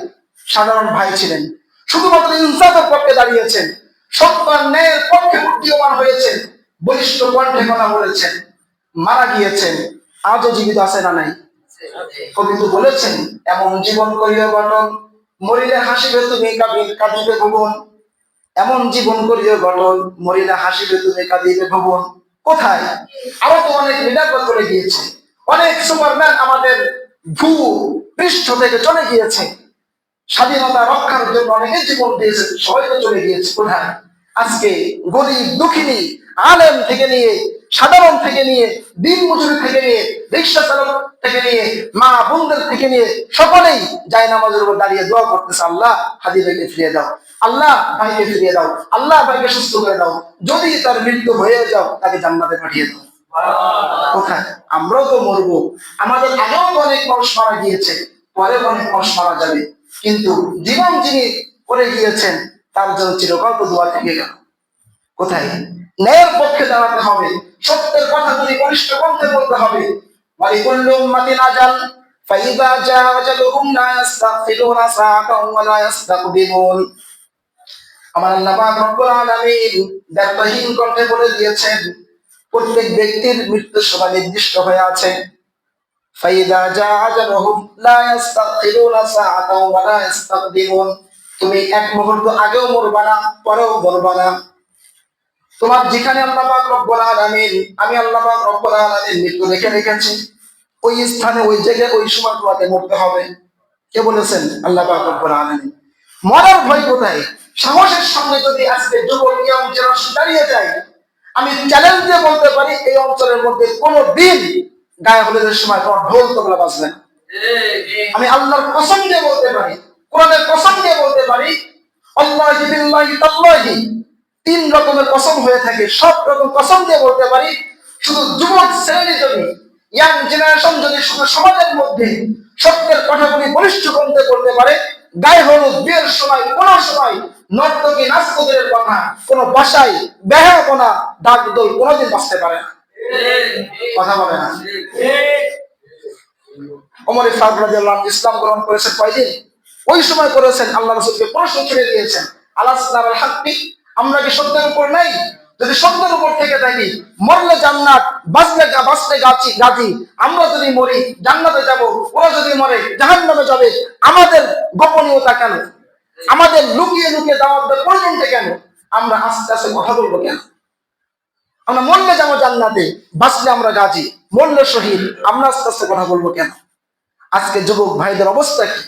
সাধারণ ভাই ছিলেন। শুধুমাত্র ইনসাফের পক্ষে দাঁড়িয়েছেন, সত্য ন্যায়ের পক্ষে উদীয়মান হয়েছেন, বলিষ্ঠ কণ্ঠে কথা বলেছেন, মারা গিয়েছেন, আজও জীবিত আছে না নাই? কবি তো বলেছেন, এমন জীবন করিও গঠন, মরিলে হাসিবে তুমি কাঁদিবে ভুবন। এমন জীবন করিও গঠন, মরিলে হাসিবে তুমি কাঁদিবে ভুবন। কোথায়? আরো তো অনেক লিডার চলে গিয়েছে, অনেক সুপারম্যান আমাদের ভূ পৃষ্ঠ থেকে চলে গিয়েছে, স্বাধীনতা রক্ষার জন্য অনেকে জীবন দিয়েছে, সবাই তো চলে গিয়েছে। কোথায়? আজকে গরিব দুঃখিনী আলেম থেকে নিয়ে সাধারণ থেকে নিয়ে, দিন মজুরি থেকে নিয়ে, রিক্সা চালক থেকে নিয়ে, মা বোনদের থেকে নিয়ে সকলেই যায় নামাজের উপর দাঁড়িয়ে দোয়া করতেছে, আল্লাহ হাদি ভাইকে ফিরিয়ে দাও, আল্লাহ ভাইকে ফিরিয়ে দাও, আল্লাহ ভাইকে সুস্থ করে দাও, যদি তার মৃত্যু হয়ে যাও তাকে জান্নাতে পাঠিয়ে দাও। কোথায়? আমরাও তো মরবো, আমাদের আগেও তো অনেক মানুষ মারা গিয়েছে, পরে অনেক মানুষ মারা যাবে, কিন্তু জীবন যিনি করে গিয়েছেন তার জন্য চিরকাল তো দোয়া থেকে গেল। কোথায়? ন্যায়ের পক্ষে দাঁড়াতে হবে, সত্যের কথাগুলি বলিষ্ঠ কণ্ঠে বলতে হবে। ওয়ালিকুল্লি উম্মাতিন আজাল ফাইযা জা আজালুহুম লা ইস্তাগফিরুনা সাআতান ওয়া লা ইস্তাকদিমুন। আমার আল্লাহ পাক রব্বুল আলামিন দায়িত্বহীন কণ্ঠে বলে দিয়েছেন, প্রত্যেক ব্যক্তির মৃত্যুর সময় নির্দিষ্ট হয়ে আছে। ফাইযা জা আজালুহুম লা ইস্তাগফিরুনা সাআতান ওয়া লা ইস্তাকদিমুন। তুমি এক মুহূর্ত আগেও মরবা না, পরেও মরবা না। তোমার যেখানে আল্লাহ পাক রব্বুল আলামিন, আমি আল্লাহ পাক রব্বুল আলামিন মৃত্যু রেখে রেখেছি, ওই স্থানে, ওই জায়গায়, ওই সময় তোমাকে মরতে হবে। কে বলেছেন? আল্লাহ পাক রব্বুল আলামিন। মরার ভয় কোথায়? সাহসের সামনে যদি আজকে যুবক এই অঞ্চলে দাঁড়িয়ে যায়, আমি চ্যালেঞ্জ দিয়ে বলতে পারি এই অঞ্চলের মধ্যে কোনো দিন গায়ে হলুদের সময় তোমার ঢোল তবলা বাজবে না। আমি আল্লাহর কসম দিয়ে বলতে পারি, কোরআনের কসম দিয়ে বলতে পারি, আল্লাহি বিল্লাহি তাল্লাহি, তিন রকমের কসম হয়ে থাকে, সব রকম কসম দিয়ে বলতে পারি, শুধু যুবক শ্রেণী যদি, ইয়াং জেনারেশন যদি শুধু সমাজের মধ্যে সত্যের কথাগুলি বলিষ্ঠ কণ্ঠে করতে পারে, গায়ে হলুদ বিয়ের সময় কোন সময় নর্তকী নাস্তিকের কথা, কোন বাসায় বেহায়াপনা ডাক দোল কোনোদিন বাঁচতে পারে না। কথা বলে না। ওমর ফারুক রাদিয়াল্লাহু আনহু ইসলাম গ্রহণ করেছেন কয়দিন? ওই সময় করেছেন আল্লাহ রাসূলকে প্রশ্ন ছুড়ে দিয়েছেন, আলাসনাল হাক্কি, আমরা কি সত্যের উপর নাই? যদি সত্যের উপর থেকে থাকি, মরলে জান্নাত, বাঁচলে গাজী, আমরা যদি মরি জান্নাতে যাব, ওরা যদি মরে জাহান্নামে যাবে। আমাদের গোপনীয়তা কেন? আমাদের লুকিয়ে লুকিয়ে দাওয়াত দেওয়ার প্রয়োজনটা কেন? আমরা আস্তে আস্তে কথা বলবো কেন? আমরা মরলে যাবো জান্নাতে, বাঁচলে আমরা গাজী, মরলে শহীদ, আমরা আস্তে আস্তে কথা বলবো কেন? আজকে যুবক ভাইদের অবস্থা কি?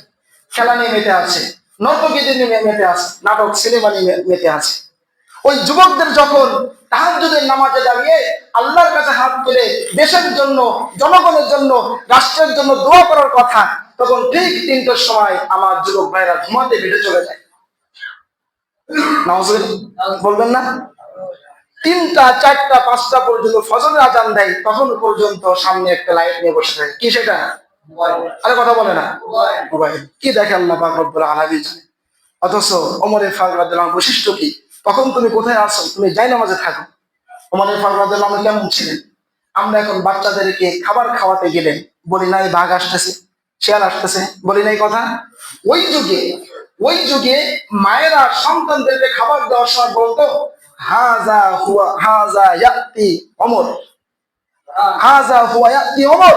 খেলা নিয়ে মেতে আছে, নর্তকীদের নিয়ে মেতে আছে, নাটক সিনেমা নিয়ে মেতে আছে। ওই যুবকদের যখন তাহাজ্জুদের নামাজে দাঁড়িয়ে আল্লাহর কাছে হাত তুলে দেশের জন্য, জনগণের জন্য, রাষ্ট্রের জন্য দোয়া করার কথা, তখন ঠিক ৩টার সময় আমার যুবক ভাইরা ঘুমাতে বেড়ে চলে যায়। বলবেন না? ৩টা, ৪টা, ৫টা পর্যন্ত ফজরের আজান দেয়, তখন পর্যন্ত সামনে একটা লাইট নিয়ে বসে থাকে। কি সেটা? আরে কথা বলে না, মোবাইল। কি দেখে আল্লাহ পাক রব্বুল আলামিন জানে। অথচ ওমর ফারুক রাদিয়াল্লাহু আনহু বৈশিষ্ট্য কি? তখন তুমি কোথায় আছো? তুমি জায়নামাজে থাকো। ওমর ফারুক রাদিয়াল্লাহু আনহু কেমন ছিলেন? আমরা এখন বাচ্চাদেরকে খাবার খাওয়াতে গেলে বলি নাই বাঘ আসতেছে, শেয়াল আসতেছে, বলি নাই কথা? ওই যুগে মায়েরা সন্তানদেরকে খাবার দেওয়ার সময় বলতো, হাজা ইয়াতি ওমর, হাজা হুয়া ইয়াতি ওমর,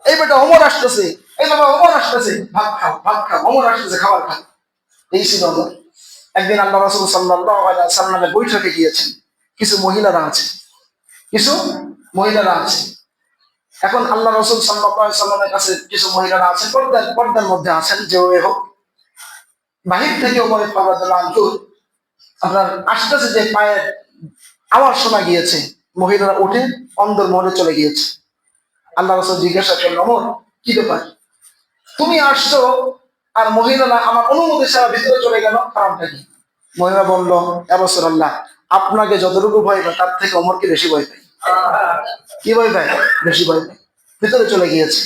এই বেটা ওমর আসতেছে, এই বাবা ওমর আসতেছে, ভাত খাও, ভাত খাও, ওমর আসতেছে, খাবার খাও। এই ছিল ওমর। একদিন আল্লাহ রাসূল সাল্লাল্লাহু আলাইহি ওয়াসাল্লামের বৈঠকে গিয়েছেন, কিছু মহিলারা আছে। এখন আল্লাহ রাসূল সাল্লাল্লাহু আলাইহি ওয়াসাল্লামের কাছে কিছু মহিলারা আছেন, পর্দার মধ্যে আছেন, যে হোক। বাহির থেকে ওমর ফারুক রাদিয়াল্লাহু আনহু আপনার আসতেছে, যে পায়ের আওয়াজ শোনা গিয়েছে, মহিলারা উঠে অন্দর মহলে চলে গিয়েছে। আল্লাহ রাসূল জিজ্ঞাসা করলেন, ওমর কি ব্যাপার? তুমি আসছো আর মহিলারা আমার অনুমতি ছাড়া ভিতরে চলে গেল, কারণটা কি? মহিলা বলল, ইয়া রাসূলুল্লাহ, আপনাকে যতটুকু ভয় পায় তার থেকে ওমরকে বেশি ভয় পাই। কি ভয় পায়? বেশি ভয় পায়। ভিতরে চলে গিয়েছে।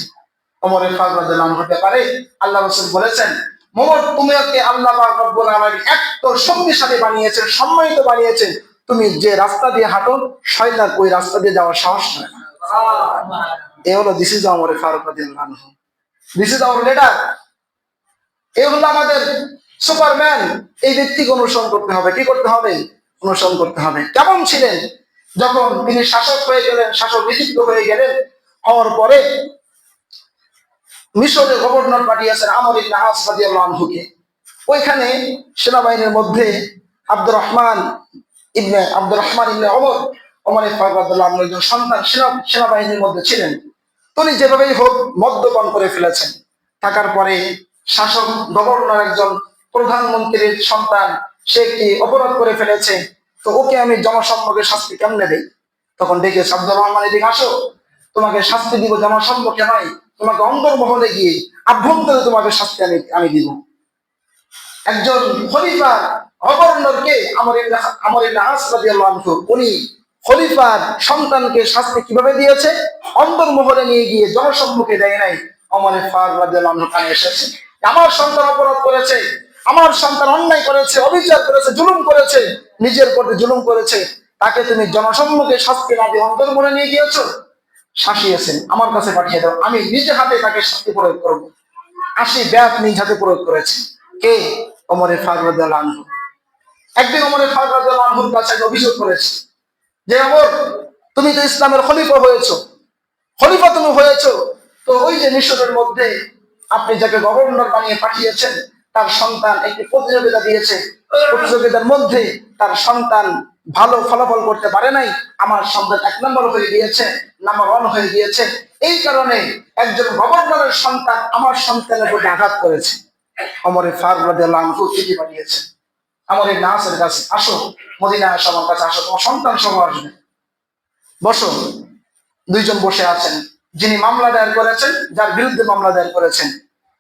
ওমর ফারুক রাদিয়াল্লাহু আনহুর ব্যাপারে আল্লাহ রাসূল বলেছেন, ওমর, তোমাকে আল্লাহ পাক রব্বুল আলামিন এত শক্তিশালী বানিয়েছেন, সম্মানিত বানিয়েছেন, তুমি যে রাস্তা দিয়ে হাঁটো শয়তান ওই রাস্তা দিয়ে যাওয়ার সাহস নয়। এ হলো দিস ইজ ওমর ফারুক রাদিয়াল্লাহু আনহু, দিস ইজ আওয়ার লিডার। এ হলো আমাদের সুপারম্যান। এই ব্যক্তিকে অনুসরণ করতে হবে। কি করতে হবে? অনুসরণ করতে হবে। কেমন ছিলেন? যখন তিনি শাসক হয়ে গেলেন, শাসক নিযুক্ত হয়ে গেলেন, হওয়ার পরে মিশরের গভর্নর পাঠিয়েছেন আমর ইবনে আস রাদিয়াল্লাহু আনহুকে। ওইখানে সেনাবাহিনীর মধ্যে আব্দুর রহমান ইবনে ওমর, ওমর ফারুক রাদিয়াল্লাহু আনহুর একজন সন্তান সেনাবাহিনীর মধ্যে ছিলেন। তিনি যেভাবেই হোক মদ্যপান করে ফেলেছেন। থাকার পরে শাসক গভর্নর একজন প্রধানমন্ত্রীর সন্তান, সে একটি অপরাধ করে ফেলেছে, তো ওকে আমি জনসম্মুখে শাস্তি কেমনে দেই? তখন ডেকে আব্দুর রহমান এদিকে আসো, তোমাকে শাস্তি দিব জনসম্মুখে নয়, তোমাকে অন্তর্মহলে গিয়ে আভ্যন্তরে তোমাকে শাস্তি আমি দিব। একজন খলিফা গভর্নরকে আমর ইবনে আস রাদিয়াল্লাহু আনহু, উনি খলিফার সন্তানকে শাস্তি কিভাবে দিয়েছে, অন্তর্মহলে নিয়ে গিয়ে জনসম্মুখে দেয় নাই। ওমর ফারুক রাদিয়াল্লাহু আনহু কানে এসেছে, আমার সন্তান অপরাধ করেছে, আমার সন্তান অন্যায় করেছে, অবিচার করেছে, জুলুম করেছে, নিজের প্রতি জুলুম করেছে, তাকে তুমি জনসম্মুখে শাস্তি না দিয়ে অন্তর্মহলে নিয়ে গিয়েছো, শাসিয়েছেন, আমার কাছে পাঠিয়ে দাও, আমি নিজে হাতে তাকে শাস্তি প্রয়োগ করব। 80 ব্যাট নিজ হাতে প্রয়োগ করেছে। কে? ওমর ফারুক রাদিয়াল্লাহু আনহু। একদিন ওমর ফারুক রাদিয়াল্লাহু আনহুর কাছে অভিযোগ করেছে যে ওমর, তুমি তো ইসলামের খলিফা হয়েছো, খলিফা তুমি হয়েছো, তো ওই যে মিশরের মধ্যে আপনি যাকে গভর্নর বানিয়ে পাঠিয়েছেন, তার সন্তান একটি প্রতিযোগিতা দিয়েছে, প্রতিযোগিতার মধ্যে তার সন্তান ভালো ফলাফল করতে পারে নাই, আমার সন্তান 1 নম্বর হয়ে গিয়েছে, নাম্বার 1 হয়ে গিয়েছে, এই কারণে একজন গভর্নরের সন্তান আমার সন্তানের প্রতি আঘাত করেছে। ওমর ফারুক রাদিয়াল্লাহু আনহু চিঠি পাঠিয়েছে আমর ইবনে আসের কাছে, আসো মদিনায় আসো, আমার কাছে আসো, তোমার সন্তান সহ আসবে, বসো। দুইজন বসে আছেন, যিনি মামলা দায়ের করেছেন, যার বিরুদ্ধে মামলা দায়ের করেছেন,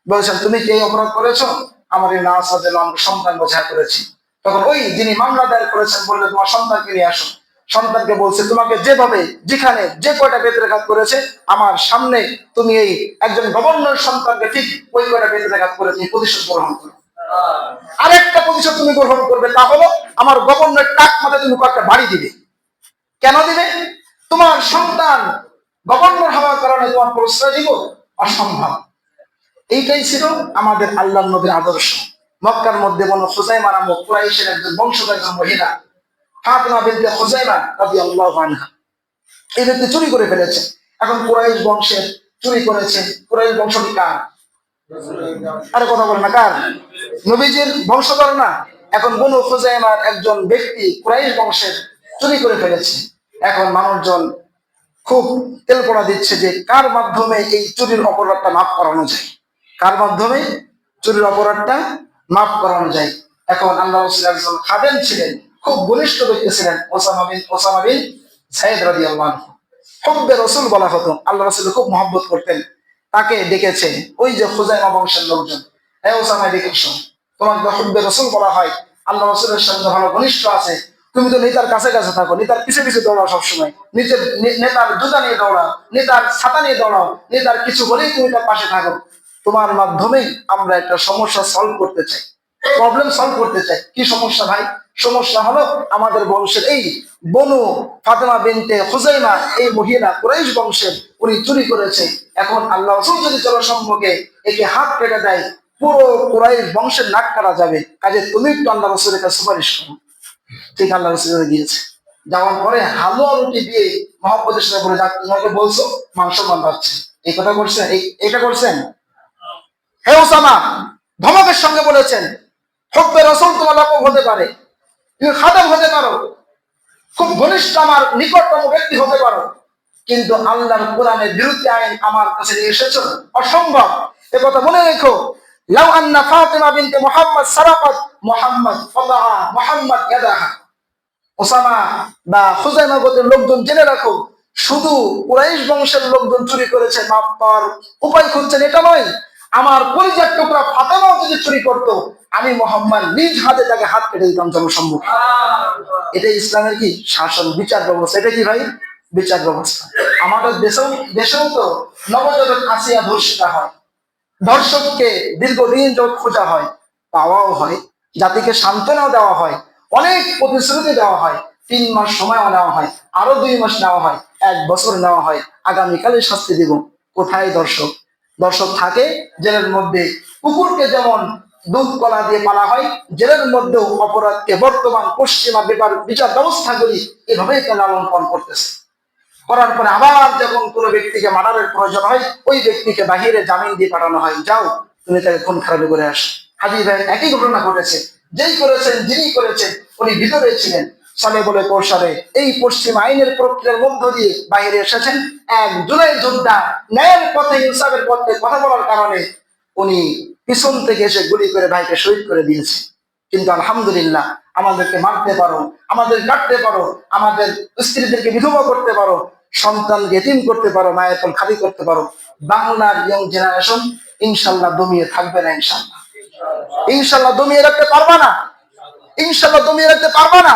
বলেছেন তুমি কি এই অপরাধ করেছো? আমর ইবনে আস রাদিয়াল্লাহু আনহু সন্তান বোঝা করেছি। তখন ওই যিনি মামলা দায়ের করেছেন বললেন, তোমার সন্তানকে নিয়ে আসো। সন্তানকে বলছে, তোমাকে যেভাবে যেখানে যে কয়টা বেত্রাঘাত করেছে, আমার সামনে তুমি এই একজন গভর্নর সন্তানকে ঠিক ওই কয়টা বেত্রাঘাত করে তুমি প্রতিশোধ গ্রহণ করো। আরেকটা প্রতিশোধ তুমি গ্রহণ করবে, তা হলো আমার গভর্নর টাক মাথায় তুমি কয়েকটা বাড়ি দিবে। কেন দিবে? তোমার সন্তান গভর্নর হওয়ার কারণে তোমার প্রশ্রয় দিব অসম্ভব। এইটাই ছিল আমাদের আল্লাহর নবীর আদর্শ। মক্কার মধ্যে বনু খুজাইমা নামক কুরাইশের একজন বংশধর মহিলা ফাতিমা বিনতে খুজাইমা রাদিয়াল্লাহু আনহা, এই ব্যক্তি চুরি করে ফেলেছে। এখন কুরাইশ বংশের চুরি করেছে, কুরাইশ বংশটি কার? আরে কথা বলে না, কার? নবীজির বংশধর না। এখন বনু খুজাইমার একজন ব্যক্তি কুরাইশ বংশের চুরি করে ফেলেছে। এখন মানুষজন খুব তেলপোড়া দিচ্ছে যে কার মাধ্যমে এই চুরির অপরাধটা মাফ করানো যায়, কার মাধ্যমে চুরির অপরাধটা মাফ করানো যায়। এখন আল্লাহ রাসূল একজন খাদেম ছিলেন, খুব ঘনিষ্ঠ ব্যক্তি ছিলেন, ওসামা বিন যায়েদ রাদিয়াল্লাহু আনহু। হুব্বে রাসূল বলা হতো, আল্লাহ রাসূল খুব মহব্বত করতেন। তাকে ডেকেছে ওই যে খুজাইমা বংশের লোকজন, হে ওসামা দেখেছো, তোমাকে তো হুব্বে রাসূল বলা হয়, আল্লাহ রাসূলের সঙ্গে ভালো ঘনিষ্ঠ আছে, তুমি তো নেতার কাছে কাছে থাকো, নেতার পিছে পিছে দৌড়াও সবসময়, নিজের নেতার জুতা নিয়ে দৌড়াও, নেতার ছাতা নিয়ে দৌড়াও, নেতার কিছু বলেই তুমি তার পাশে থাকো। তোমার মাধ্যমেই আমরা একটা সমস্যা সলভ করতে চাই, প্রবলেম সলভ করতে চাই। কি সমস্যা ভাই? সমস্যা হলো আমাদের বংশের এই বনু ফাতেমা বিনতে খুজাইমা, এই মহিলা কুরাইশ বংশের, উনি চুরি করেছে। এখন আল্লাহ রাসূল যদি জনসম্মুখে একে হাত কেটে দেয়, পুরো কুরাইশ বংশের নাক কাটা যাবে, কাজে তুমি একটু আল্লাহ রাসূলের কাছে সুপারিশ করো। ঠিক আল্লাহ রাসূল গিয়েছে, যাওয়ার পরে হালুয়া রুটি দিয়ে মহব্বতের সাথে বলে, তোমাকে বলছো মাংস বাঁধাচ্ছে, এই কথা করছেন, এটা করছেন। হে ওসামা, ধমকের সঙ্গে বলেছেন, হুব্বে রাসূল তোমার লকব হতে পারে, তুমি খাদেম হতে পারো, খুব ঘনিষ্ঠ আমার নিকটতম ব্যক্তি হতে পারো, কিন্তু আল্লাহর কোরআনের বিরুদ্ধে আইন আমার কাছে নিয়ে এসেছো, অসম্ভব। এ কথা মনে রেখো, লাউ আন্না ফাতিমা বিনতে মুহাম্মদ সারাকাত মুহাম্মদ ফাদা মুহাম্মদ ইয়াদাহা। ওসামা বা খুজাইমা গোত্রের লোকজন জেনে রাখো, শুধু কুরাইশ বংশের লোকজন চুরি করেছে, মাপ পাওয়ার উপায় খুঁজছেন এটা নয়, আমার কলিজার টুকরা ফাতেমাও যদি চুরি করতো, আমি মুহাম্মদ নিজ হাতে তাকে হাত কেটে দিতাম জনসম্মুখে। এটা ইসলামের কি শাসন, বিচার ব্যবস্থা। এটা কি ভাই? বিচার ব্যবস্থা। আমাদের দেশেও তো নবজাতক আসিয়া ধর্ষিতা হয়, ধর্ষককে দীর্ঘদিন যখন খোঁজা হয়, পাওয়াও হয়, জাতিকে সান্ত্বনাও দেওয়া হয়, অনেক প্রতিশ্রুতি দেওয়া হয়, 3 মাস সময়ও নেওয়া হয়, আরো 2 মাস নেওয়া হয়, 1 বছর নেওয়া হয়, আগামীকালে শাস্তি দিব। কোথায় দর্শক? দর্শক থাকে জেলের মধ্যে। কুকুরকে যেমন দুধ কলা দিয়ে পালা হয়, জেলের মধ্যেও অপরাধকে বর্তমান পশ্চিমা বিচার ব্যবস্থাগুলি এভাবেই লালন পালন করতেছে। করার পরে আবার যখন কোনো ব্যক্তিকে মার্ডারের প্রয়োজন হয়, ওই ব্যক্তিকে বাহিরে জামিন দিয়ে পাঠানো হয়, যাও তুমি তাকে খুন খারাপি করে আসো। হাজি ভাই একই ঘটনা ঘটেছে, যেই করেছেন, যিনি করেছেন, উনি ভিতরে ছিলেন, সালে বলে কৌশলে এই পশ্চিম আইনের প্রক্রিয়ার মধ্য দিয়ে বাহিরে এসেছেন। এক জুলাই যোদ্ধা ন্যায়ের পথে, ইনসাফের পথে কথা বলার কারণে উনি পিছন থেকে এসে গুলি করে ভাইকে শহীদ করে দিয়েছে। কিন্তু আলহামদুলিল্লাহ আমাদেরকে মারতে পারো, আমাদের কাটতে পারো, আমাদের স্ত্রীদেরকে বিধবা করতে পারো, সন্তানকে এতিম করতে পারো, মায়ের কোল খালি করতে পারো। বাংলার ইয়ং জেনারেশন ইনশাল্লাহ দমিয়ে থাকবে না। ইনশাল্লাহ ইনশাল্লাহ দমিয়ে রাখতে পারবা না। ইনশাল্লাহ দমিয়ে রাখতে পারবা না,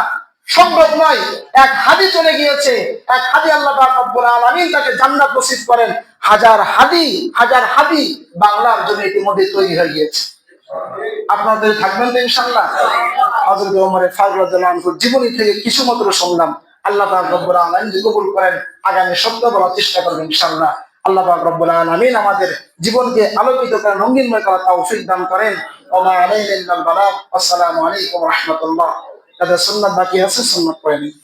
সম্ভব নয়। এক হাদি চলে গিয়েছে, এক হাদি আল্লাহ পাক রব্বুল আলামিন তাকে জান্নাত নসিব করেন। হাজার হাদি বাংলার জন্য ইতিমধ্যে তৈরি হয়ে গিয়েছে। আপনাদের থাকবেন তো ইনশাআল্লাহ। হযরত ওমর ফারুক রাদিয়াল্লাহু আনহুর জীবনী থেকে কিছু মাত্র শুনলাম। আল্লাহ পাক রব্বুল আলামিন যদি কবুল করেন আগামী সপ্তাহে বলার চেষ্টা করবেন ইনশাআল্লাহ। আল্লাহ পাক রব্বুল আলামিন আমাদের জীবনকে আলোকিত করেন, রঙিনময় করার তৌফিক দান করেন। ওয়া মা আলাইনা ইল্লাল বালাগ। আসসালামু আলাইকুম ওয়া রাহমাতুল্লাহ। তাদের সুন্নাত বাকি আছে, সুন্নাত পড়ে নিন।